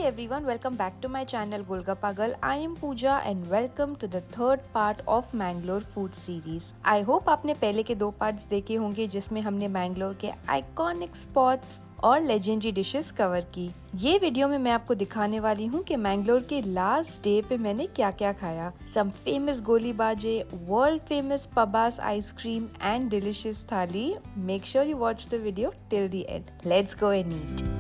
everyone, welcome back to my channel Golgappagal. I am Pooja and welcome to the third part of Mangalore food series. I hope आपने पहले के 2 parts देखे होंगे जिसमें हमने मैंगलोर के आइकॉनिक स्पॉट्स और लेजेंडरी डिशेस कवर की। ये वीडियो में मैं आपको दिखाने वाली हूँ कि मैंगलोर के लास्ट डे पे मैंने क्या क्या खाया। सम famous goli baje, world famous Pabbas ice cream and delicious thali. Make sure you watch the video till the end. Let's go and eat.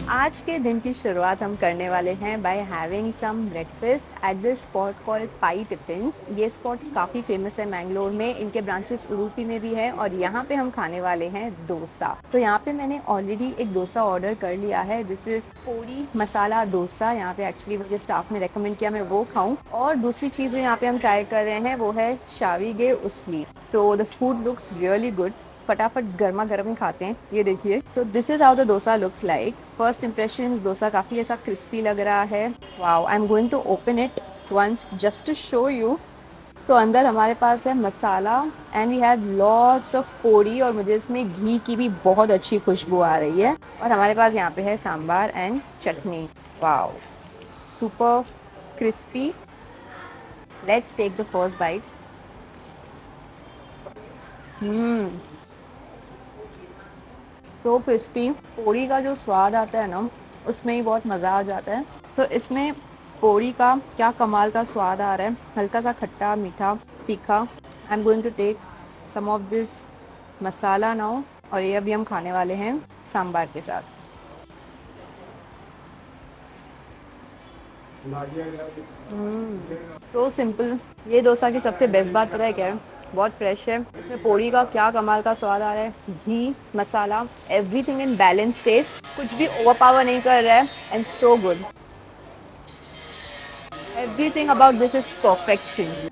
आज के दिन की शुरुआत हम करने वाले हैं by having some breakfast at this spot called Pai tiffins. ये स्पॉट काफ़ी फेमस है मैंगलोर में, इनके ब्रांचेस उडुपी में भी है और यहाँ पे हम खाने वाले हैं डोसा। तो यहाँ पे मैंने ऑलरेडी एक डोसा ऑर्डर कर लिया है। दिस इज़ पोड़ी मसाला डोसा। यहाँ पे एक्चुअली मुझे स्टाफ ने रेकमेंड किया मैं वो खाऊँ। और दूसरी चीज़ जो यहाँ पे हम ट्राई कर रहे हैं वो है shavige usli. So the food looks really good. फटाफट गर्मा गर्म खाते हैं। ये देखिए। So this is how the dosa looks like. First impression, dosa काफ़ी ऐसा क्रिस्पी लग रहा है। Wow, I am going to open it once just to show you. So अंदर हमारे पास है masala and we have lots of podi और मुझे इसमें घी की भी बहुत अच्छी खुशबू आ रही है। और हमारे पास यहाँ पे है sambar and chutney. Wow, super crispy. Let's take the first bite. So crispy. Podi का जो स्वाद आता है ना, उसमें ही बहुत मज़ा आ जाता है। तो इसमें पोड़ी का क्या कमाल का स्वाद आ रहा है। हल्का सा खट्टा मीठा तीखा। I am going to take some of this masala now. और ये अभी हम खाने वाले हैं सांबार के साथ। So simple. ये डोसा की सबसे बेस्ट बात पता है क्या है? बहुत फ्रेश है। इसमें पोड़ी का क्या कमाल का स्वाद आ रहा है। घी, मसाला, एवरीथिंग इन बैलेंस टेस्ट। कुछ भी ओवरपावर नहीं कर रहा है and so good. Everything about this is perfection.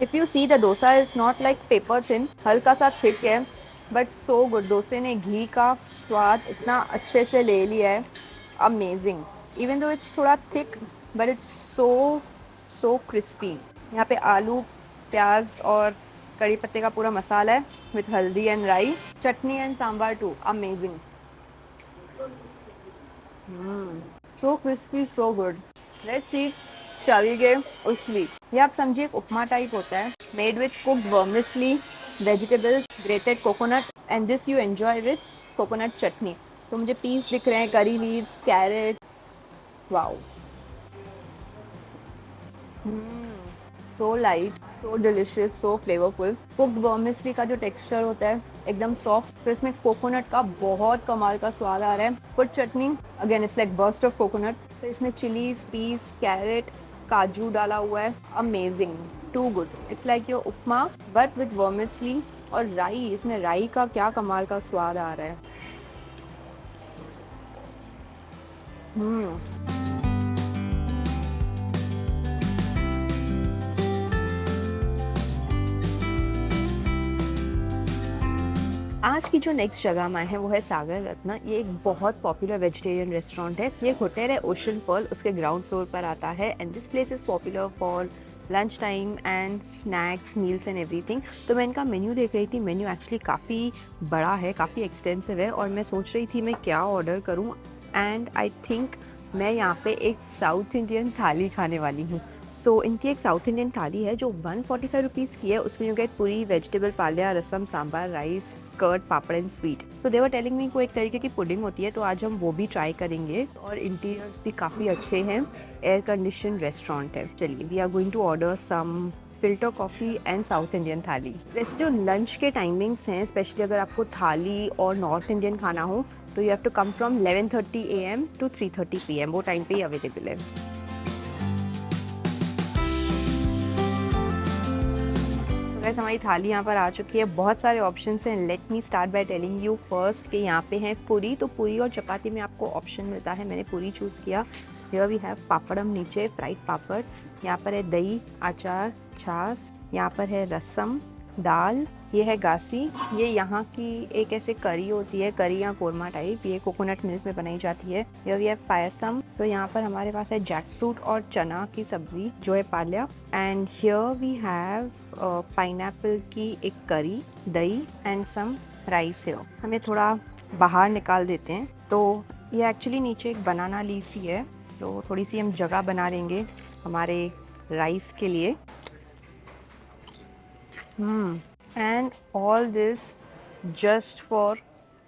If you see the dosa is not like paper thin, हल्का सा थिक है बट सो गुड। डोसे ने घी का स्वाद इतना अच्छे से ले लिया है। अमेजिंग। इवन दो इट्स थोड़ा thick but it's so crispy. यहाँ पे आलू, प्याज और कड़ी पत्ते का पूरा मसाला है with haldi and rai. Chutney and sambar too amazing. So crispy, so good. Let's see shavige usli. ये आप समझिए एक उपमा टाइप होता है, made with cooked vermicelli, vegetables, grated coconut and this you enjoy with coconut chutney. तो मुझे पीस दिख रहे हैं, curry leaves, carrot. Wow, so light, so delicious, so flavourful. Cooked vermicelli का जो टेक्सचर होता है एकदम सॉफ्ट, फिर इसमें कोकोनट का बहुत कमाल का स्वाद आ रहा है। Put chutney again it's like burst of coconut. तो इसमें चिलीज, पीस, कैरेट, काजू डाला हुआ है। Amazing, too good. It's like your upma but with vermicelli और राई। इसमें राई का क्या कमाल का स्वाद आ रहा है। आज की जो नेक्स्ट जगह हम आए हैं वो है सागर रत्ना। ये एक बहुत पॉपुलर वेजिटेरियन रेस्टोरेंट है। ये एक होटल है ओशन पर्ल, उसके ग्राउंड फ्लोर पर आता है and this place is popular for lunch time and snacks, meals and everything. तो मैं इनका मेन्यू देख रही थी। मेन्यू एक्चुअली काफ़ी बड़ा है, काफ़ी एक्सटेंसिव है और मैं सोच रही थी मैं क्या ऑर्डर करूँ एंड आई थिंक मैं यहाँ पे एक साउथ इंडियन थाली खाने वाली हूँ। सो इनकी एक साउथ इंडियन थाली है जो 145 रुपीज़ की है। उसमें you get puri, vegetable palya, rasam, sambar, rice, curd, papad and sweet. So they were telling me को एक तरीके की पुडिंग होती है, तो आज हम वो भी ट्राई करेंगे। और इंटीरियर्स भी काफ़ी अच्छे हैं। एयर कंडीशन रेस्टोरेंट है। चलिए, we are going to order some filter coffee and South Indian thali. वैसे जो लंच के टाइमिंग्स हैं, स्पेशली अगर आपको थाली और नॉर्थ इंडियन खाना हो तो you have to come from 11:30 AM to 3:30 PM। वो टाइम पे ही अवेलेबल है। वैसे हमारी थाली यहाँ पर आ चुकी है। बहुत सारे ऑप्शंस हैं। Let me start by telling you first कि यहाँ पे है पूरी। तो पूरी और चपाती में आपको ऑप्शन मिलता है। मैंने पूरी चूज़ किया। हियर वी हैव पापड़म, नीचे फ्राइड पापड़। यहाँ पर है दही, अचार, छाछ। यहाँ पर है रसम, दाल, ये है गासी। ये यहाँ की एक ऐसे करी होती है, करी या कोरमा टाइप। ये कोकोनट मिल्क में बनाई जाती है। ये है पायसम। सो यहाँ पर हमारे पास है जैक फ्रूट और चना की सब्जी जो है palya. And here we have pineapple की एक करी, दही एंड सम राइस है। हमें थोड़ा बाहर निकाल देते हैं। तो ये एक्चुअली नीचे एक बनाना लीफ ही है। सो थोड़ी सी हम जगह बना लेंगे हमारे राइस के लिए। And all this just for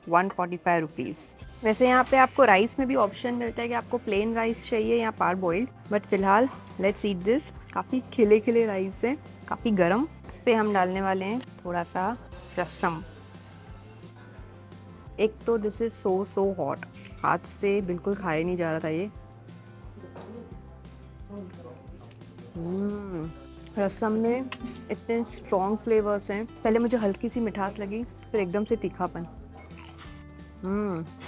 145 rupees. वैसे यहाँ पे आपको राइस में भी ऑप्शन मिलता है कि आपको प्लेन राइस चाहिए या पार बॉइल्ड, बट फिलहाल लेट्स ईट दिस। काफ़ी खिले खिले राइस है, काफ़ी गरम। इस पर हम डालने वाले हैं थोड़ा सा रसम। एक तो दिस इज़ सो हॉट, हाथ से बिल्कुल खाया नहीं जा रहा था ये। रसम में इतने स्ट्रॉन्ग फ्लेवर्स हैं। पहले मुझे हल्की सी मिठास लगी, फिर एकदम से तीखापन।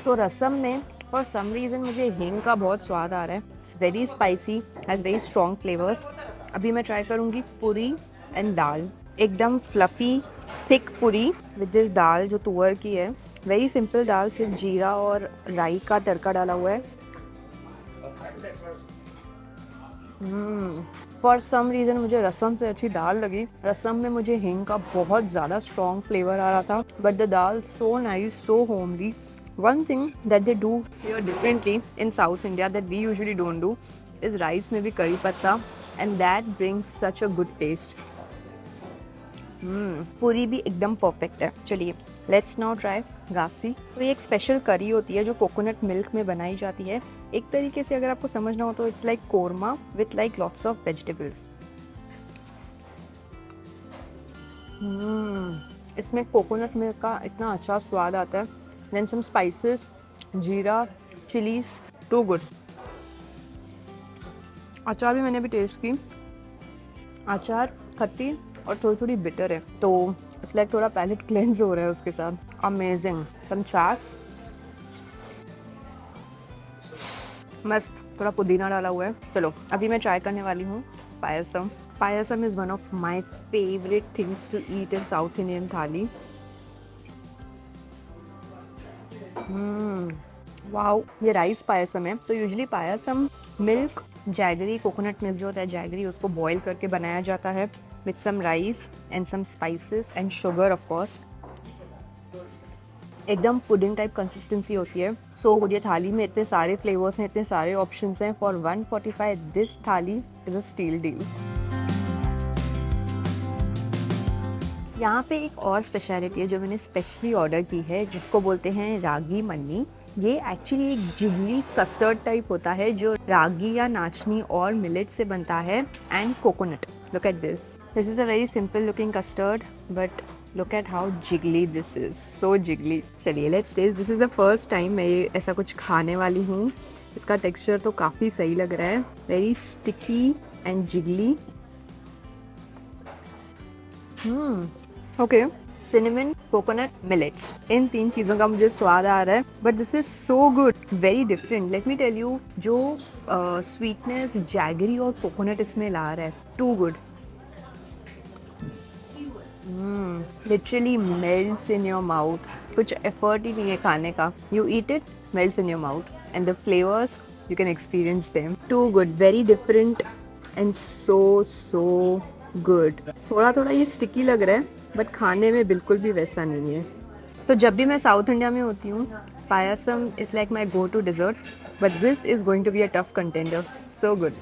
तो रसम में फॉर सम रीज़न मुझे हींग का बहुत स्वाद आ रहा है। It's very spicy, has very strong flavours. अभी मैं ट्राई करूँगी पूरी एंड दाल। एकदम फ्लफ़ी थिक पूरी विद दिस दाल जो तुअर की है। वेरी सिंपल दाल, सिर्फ जीरा और राई का तड़का डाला हुआ है। फॉर सम रीज़न मुझे रसम से अच्छी दाल लगी। रसम में मुझे हींग का बहुत ज़्यादा स्ट्रॉन्ग फ्लेवर आ रहा था, but the dal so nice, so homely. One thing that they do here differently in South India that we usually don't do is rice में भी करी पत्ता, and that brings such a good taste. पूरी भी एकदम परफेक्ट है। चलिए let's now try गासी। तो ये एक स्पेशल करी होती है जो कोकोनट मिल्क में बनाई जाती है। एक तरीके से अगर आपको समझना हो तो it's like korma with like lots of vegetables. इसमें कोकोनट मिल्क का इतना अच्छा स्वाद आता है। देन सम स्पाइसेस, जीरा, चिलीज, टू गुड। अचार भी मैंने भी टेस्ट की। अचार खट्टी और थोड़ी थोड़ी बिटर है, तो इट्स लाइक थोड़ा पैलेट क्लेंज हो रहा है उसके साथ। अमेजिंग। सम छाछ, मस्त, थोड़ा पुदीना डाला हुआ है। चलो अभी मैं ट्राई करने वाली हूँ payasam. Payasam is one of my favourite things to eat in South Indian thali. Wow, ये राइस पायसम है। तो usually payasam milk, jaggery, coconut milk जो होता है जैगरी, उसको बॉईल करके बनाया जाता है with some rice and some spices and sugar of course. एकदम पुडिंग टाइप कंसिस्टेंसी होती है। सो ये थाली में इतने सारे फ्लेवर्स हैं, इतने सारे ऑप्शंस हैं। फॉर 145 दिस थाली इज़ अ स्टील डील। यहाँ पे एक और स्पेशलिटी है जो मैंने स्पेशली ऑर्डर की है, जिसको बोलते हैं रागी मन्नी। ये एक्चुअली एक जिगली कस्टर्ड टाइप होता है जो रागी या नाचनी और मिलेट से बनता है and coconut. Look at this. This is a very simple looking custard, but look at how jiggly this is, so jiggly. चलिए let's taste. This is the first time मैं ये ऐसा कुछ खाने वाली हूँ। इसका टेक्सचर तो काफ़ी सही लग रहा है, very sticky and jiggly. Okay, cinnamon, coconut, millets, इन 3 चीज़ों का मुझे स्वाद आ रहा है, but this is so good, very different. Let me tell you, जो स्वीटनेस जैगरी और कोकोनट इसमें ला रहा है, too good. Literally melts in your mouth. कुछ एफर्ट ही नहीं है खाने का। You eat it, melts in your mouth, and the flavours you can experience them. To good, very different and so good. थोड़ा थोड़ा ये स्टिकी लग रहा है, बट खाने में बिल्कुल भी वैसा नहीं है। तो जब भी मैं साउथ इंडिया में होती हूँ, payasam is like my go to dessert, but this is going to be a tough contender. So good.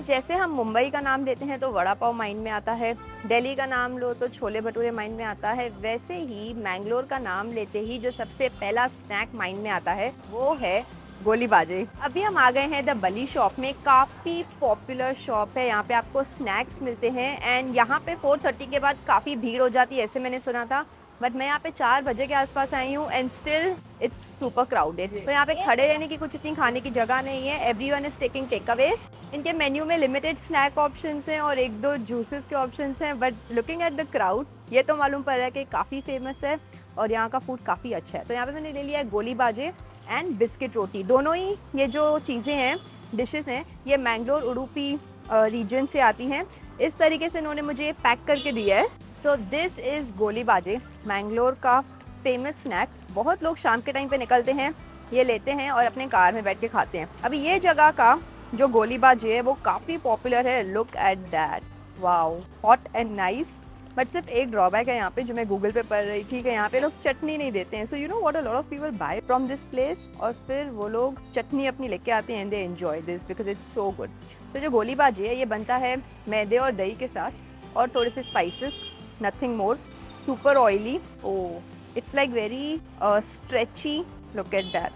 जैसे हम मुंबई का नाम लेते हैं तो वड़ा पाव माइंड में आता है, दिल्ली का नाम लो तो छोले भटूरे माइंड में आता है, वैसे ही मैंगलोर का नाम लेते ही जो सबसे पहला स्नैक माइंड में आता है वो है गोली बाजे। अभी हम आ गए हैं द बली शॉप में। काफ़ी पॉपुलर शॉप है, यहाँ पे आपको स्नैक्स मिलते हैं एंड यहाँ पे 4:30 के बाद काफ़ी भीड़ हो जाती है, ऐसे मैंने सुना था। बट मैं यहाँ पे 4 बजे के आसपास आई हूँ and still it's super crowded. तो यहाँ पे खड़े रहने की कुछ इतनी खाने की जगह नहीं है, everyone is taking take aways. इनके मेन्यू में लिमिटेड स्नैक ऑप्शंस हैं और 1-2 जूसेस के ऑप्शंस हैं, but looking at the crowd ये तो मालूम पड़ रहा है कि काफ़ी फेमस है और यहाँ का फूड काफ़ी अच्छा है। तो यहाँ पे मैंने ले लिया है गोली बाजे एंड बिस्किट रोटी। दोनों ही ये जो चीज़ें हैं, डिशेस हैं, ये मैंगलोर उडुपी रीजन से आती हैं। इस तरीके से इन्होंने मुझे पैक करके दिया है। सो दिस इज़ गोली बाजे, मैंगलोर का फेमस स्नैक। बहुत लोग शाम के टाइम पे निकलते हैं, ये लेते हैं और अपने कार में बैठ के खाते हैं। अभी ये जगह का जो गोली बाजे है वो काफ़ी पॉपुलर है। Look at that, wow, hot and nice. But सिर्फ एक ड्रॉबैक है यहाँ पे जो मैं गूगल पे पढ़ रही थी कि यहाँ पे लोग चटनी नहीं देते हैं। So you know what, a lot of people buy from this place और फिर वो लोग चटनी अपनी लेके आते हैं and they enjoy this because it's so good. तो जो गोली बाजी है ये बनता है मैदे और दही के साथ और थोड़े से spices, nothing more. Super oily, oh it's like very stretchy. Look at that,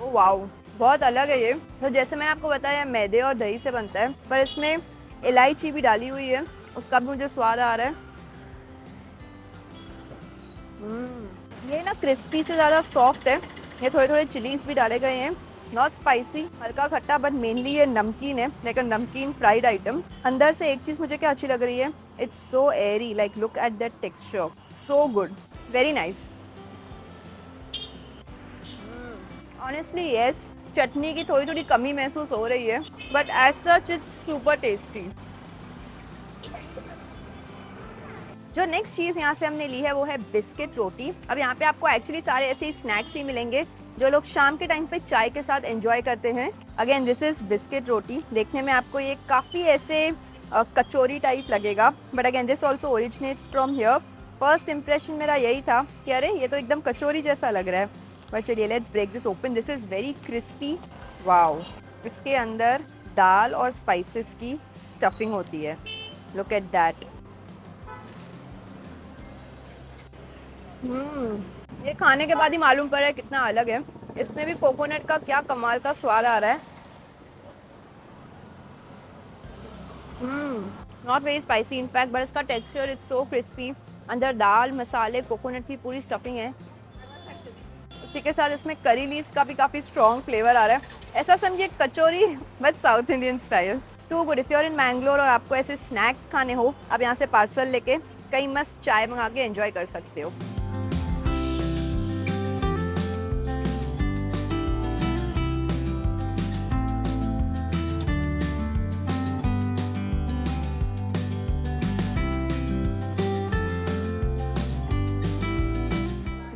oh wow, बहुत अलग है ये। तो जैसे मैंने आपको बताया मैदे और दही से बनता है, पर इसमें इलायची भी डाली हुई है, उसका भी मुझे स्वाद आ रहा है। ये ना क्रिस्पी से ज़्यादा सॉफ्ट है। ये थोड़े थोड़े चिलीज भी डाले गए हैं, नॉट स्पाइसी, हल्का खट्टा, बट मेनली ये नमकीन है, लाइक अ नमकीन फ्राइड आइटम। अंदर से एक चीज़ मुझे क्या अच्छी लग रही है, it's so airy, like look at that texture, so good, very nice. Honestly yes, chutney की थोड़ी थोड़ी कमी महसूस हो रही है, but as such it's super tasty. जो नेक्स्ट चीज़ यहाँ से हमने ली है वो है बिस्किट रोटी। अब यहाँ पे आपको एक्चुअली सारे ऐसे ही स्नैक्स ही मिलेंगे जो लोग शाम के टाइम पे चाय के साथ एंजॉय करते हैं। अगेन दिस इज़ बिस्किट रोटी। देखने में आपको ये काफ़ी ऐसे कचौरी टाइप लगेगा, but again this also originates from here. First impression मेरा यही था कि अरे ये तो एकदम कचौरी जैसा लग रहा है, बट चलिए let's break this open. This is very crispy, wow. इसके अंदर दाल और स्पाइसेस की स्टफिंग होती है, लुक एट दैट। ये खाने के बाद ही मालूम पड़ रहा है कितना अलग है। इसमें भी कोकोनट का क्या कमाल का स्वाद आ रहा है। Not very spicy in fact, but इसका टेक्सचर इट्स सो क्रिस्पी। अंदर दाल, मसाले, कोकोनट की पूरी स्टफिंग है। उसी के साथ इसमें करी लीव्स का भी काफ़ी स्ट्रॉन्ग फ्लेवर आ रहा है। ऐसा समझिए kachori but south Indian style. Too good. If you are in Mangalore और आपको ऐसे स्नैक्स खाने हो, आप यहाँ से पार्सल लेके कहीं मस्त चाय मंगा के एंजॉय कर सकते हो।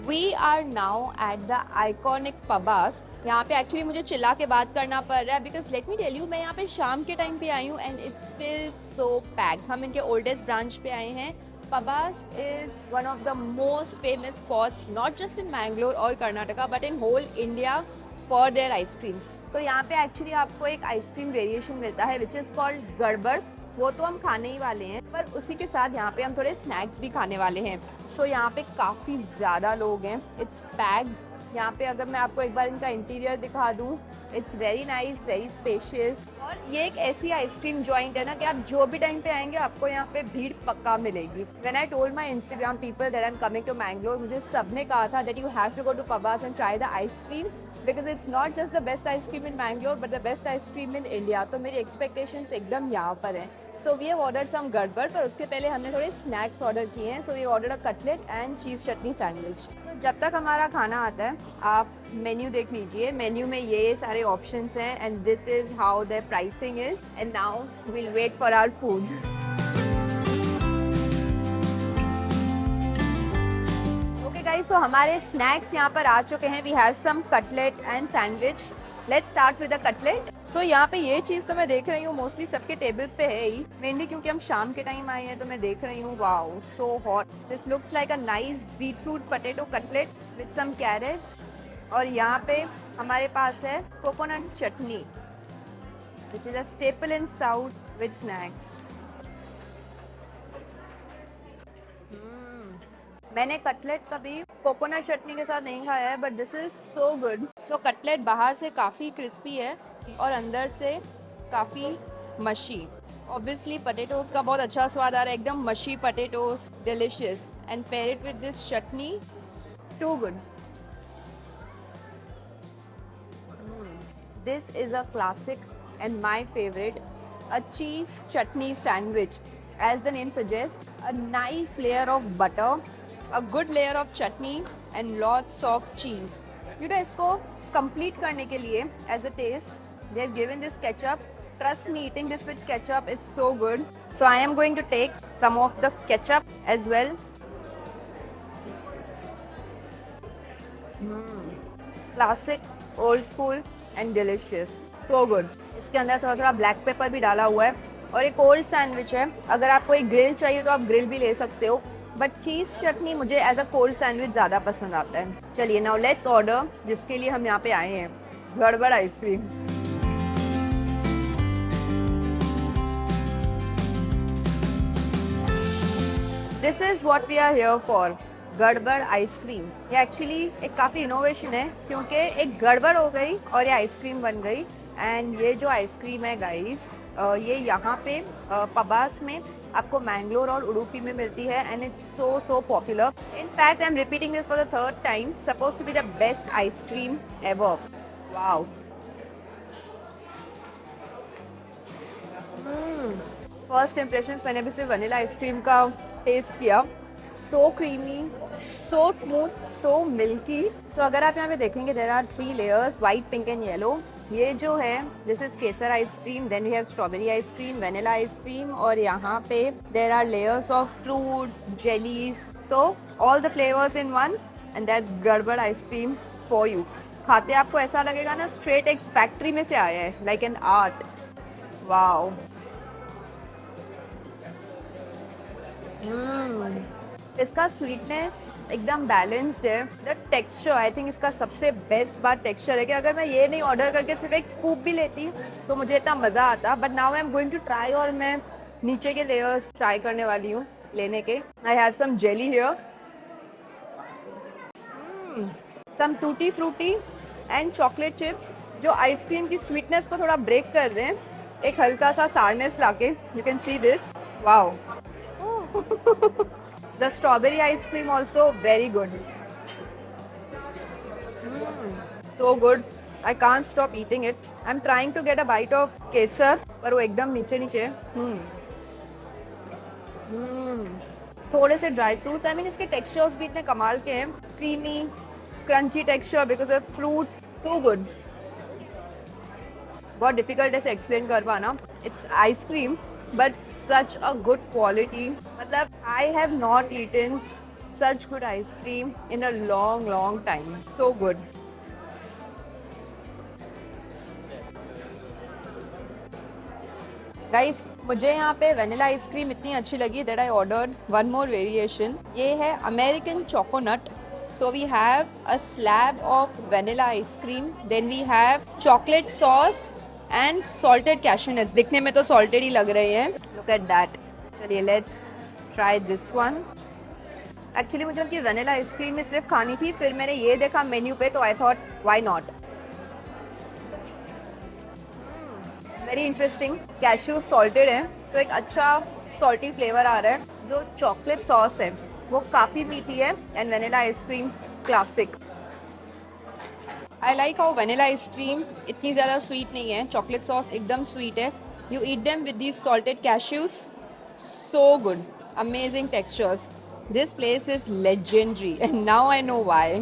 We are now at the iconic Pabas। यहाँ पे एक्चुअली मुझे चिल्ला के बात करना पड़ रहा है because let me tell you, मैं यहाँ पे शाम के टाइम पे आई हूँ and it's still so packed. हम इनके ओल्डेस्ट ब्रांच पे आए हैं। Pabas is one of the most famous spots not just in Mangalore और Karnataka but in whole India for their ice creams। तो यहाँ पे एक्चुअली आपको एक आइसक्रीम वेरिएशन मिलता है विच इज़ कॉल्ड गड़बड़। वो तो हम खाने ही वाले हैं, पर उसी के साथ यहाँ पे हम थोड़े स्नैक्स भी खाने वाले हैं। सो यहाँ पे काफ़ी ज़्यादा लोग हैं, इट्स पैक्ड। यहाँ पे अगर मैं आपको एक बार इनका इंटीरियर दिखा दूँ, it's very nice, very spacious. और ये एक ऐसी आइसक्रीम जॉइंट है ना कि आप जो भी टाइम पे आएंगे आपको यहाँ पे भीड़ पक्का मिलेगी। When I told my Instagram people that I am coming to Mangalore, मुझे सबने कहा था that you have to go to Pabbas and try the ice cream because it's not just the best ice cream in Mangalore but the best ice cream in India. तो मेरी expectations एकदम यहाँ पर हैं। So we have ordered some gadbad, पर उसके पहले हमने थोड़े स्नैक्स ऑर्डर किए हैं। So we ordered a cutlet and cheese chutney sandwich. तो जब तक हमारा खाना आता है आप मेन्यू देख लीजिए। मेन्यू में ये सारे ऑप्शंस हैं and this is how the pricing is. And now we'll wait for our food. Okay guys, so हमारे स्नैक्स यहाँ पर आ चुके हैं। We have some cutlet and sandwich. Let's start with the cutlet. So यहाँ पे ये चीज़ तो मैं देख रही हूँ मोस्टली सबके टेबल्स पे है ही, मेनली क्योंकि हम शाम के टाइम आए हैं। तो मैं देख रही हूँ, wow so hot. This looks like a nice beetroot potato cutlet with some carrots. और यहाँ पे हमारे पास है coconut chutney which is a staple in south with snacks. मैंने कटलेट कभी कोकोनट चटनी के साथ नहीं खाया है but this is so good. So cutlet बाहर से काफ़ी क्रिस्पी है और अंदर से काफ़ी मशी। ऑब्वियसली पटेटोज का बहुत अच्छा स्वाद आ रहा है, एकदम mushy potatoes, delicious, and pair it with this chutney, too good. This is a classic and my favorite, a cheese chutney sandwich. As the name suggests, a nice layer of butter, a good layer of chutney and lots of cheese. You know, इसको complete करने के लिए as a taste, they have given this ketchup. Trust me, eating this with ketchup is so good. So I am going to take some of the ketchup as well. Classic, old school and delicious, so good. इसके अंदर थोड़ा थोड़ा black pepper भी डाला हुआ है. और एक कोल्ड सैंडविच है, अगर आपको एक ग्रिल चाहिए तो आप ग्रिल भी ले सकते हो, बट चीज़ चटनी मुझे एज अ कोल्ड सैंडविच ज़्यादा पसंद आता है. चलिए नाउ लेट्स ऑर्डर, जिसके लिए हम यहाँ पे आए हैं, Gadbad ice cream. This is what we are here for, Gadbad ice cream. ये एक्चुअली एक काफ़ी इनोवेशन है, क्योंकि एक गड़बड़ हो गई और ये आइसक्रीम बन गई. एंड ये जो आइसक्रीम है गाइस, ये यहाँ पे पबास में आपको मैंगलोर और उडुपी में मिलती है, and it's so so popular. In fact I am repeating this for the third time, suppose to be the best ice cream ever. Wow. First impressions, मैंने भी सिर्फ वनीला आइसक्रीम का टेस्ट किया. So creamy, so smooth, so milky. So अगर आप यहाँ पे देखेंगे, there are 3 layers, white, pink and yellow. ये जो है this is kesar ice cream, then we have strawberry ice cream, vanilla ice cream, और यहाँ पे there are layers of fruits, jellies. So all the flavours in one, and that's Gadbad ice cream for you. खाते आपको ऐसा लगेगा ना स्ट्रेट एक फैक्ट्री में से आया है, लाइक एन आर्ट. वाओ. इसका स्वीटनेस एकदम बैलेंस्ड है. द टेक्सचर, आई थिंक इसका सबसे बेस्ट बात टेक्सचर है, कि अगर मैं ये नहीं ऑर्डर करके सिर्फ एक स्कूप भी लेती तो मुझे इतना मज़ा आता. But now I am going to try, और मैं नीचे के लेयर्स ट्राई करने वाली हूँ लेने के. I have some jelly here, some tutti frutti and chocolate chips, जो आइसक्रीम की स्वीटनेस को थोड़ा ब्रेक कर रहे हैं, एक हल्का सा सारनेस लाके. You can see this. Wow. The strawberry ice cream also very good. So good. I can't stop eating it. I'm trying to get a bite of kesar, पर वो एकदम नीचे नीचे. थोड़े से ड्राई फ्रूट्स, आई मीन इसके textures भी इतने कमाल के हैं. Creamy, crunchy texture because of fruits. Too good. बहुत डिफिकल्ट है इसे एक्सप्लेन कर पाना. It's ice cream but such a good quality. मतलब I have not eaten such good ice cream in a long time. So good. Guys, मुझे यहाँ पे vanilla ice cream इतनी अच्छी लगी that I ordered one more variation. ये है American Choconut. So we have a slab of vanilla ice cream. Then we have chocolate sauce and salted cashew nuts. दिखने में तो salted ही लग रहे हैं. Look at that. चलिए let's try this one. Actually मुझे उनकी वनीला आइसक्रीम में सिर्फ खानी थी, फिर मैंने ये देखा मेन्यू पे तो I thought why not. Very interesting. Cashew salted है तो एक अच्छा सॉल्टी फ्लेवर आ रहा है. जो चॉकलेट सॉस है वो काफ़ी मीठी है, and vanilla ice cream classic. I like how vanilla ice cream इतनी ज़्यादा स्वीट नहीं है, चॉकलेट सॉस एकदम स्वीट है. You eat them with these salted cashews. So good, amazing textures. This place is legendary and now I know why.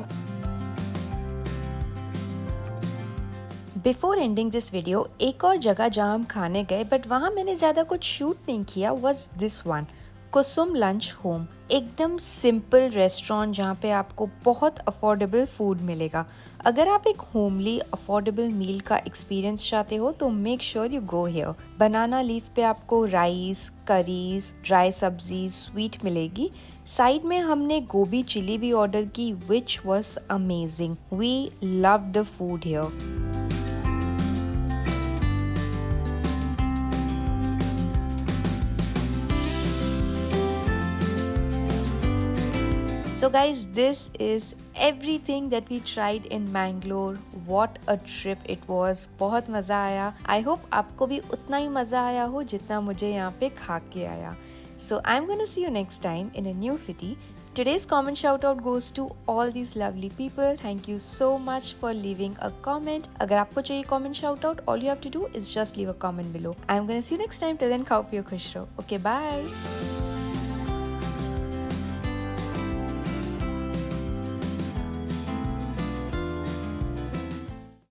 Before ending this video, एक और जगह जहाँ हम खाने गए बट वहाँ मैंने ज़्यादा कुछ शूट नहीं किया was this one, Kusum lunch home. एकदम सिंपल रेस्टोरेंट जहाँ पे आपको बहुत अफोर्डेबल फूड मिलेगा. अगर आप एक होमली अफोर्डेबल मील का एक्सपीरियंस चाहते हो तो make sure you go here. Banana leaf पे आपको राइस, करीज, ड्राई सब्जी, स्वीट मिलेगी. साइड में हमने गोभी चिली भी ऑर्डर की which was amazing. We love the food here. So guys, this is everything that we tried in Mangalore. What a trip it was. बहुत मज़ा आया. I hope आपको भी उतना ही मज़ा आया हो जितना मुझे यहाँ पे खा के आया. So I'm gonna see you next time in a new city. Today's comment shout out goes to all these lovely people. Thank you so much for leaving a comment. अगर आपको चाहिए comment shout out, all you have to do is just leave a comment below. I'm gonna see you next time. Till then, खाओ पियो खुश रहो. Okay, bye.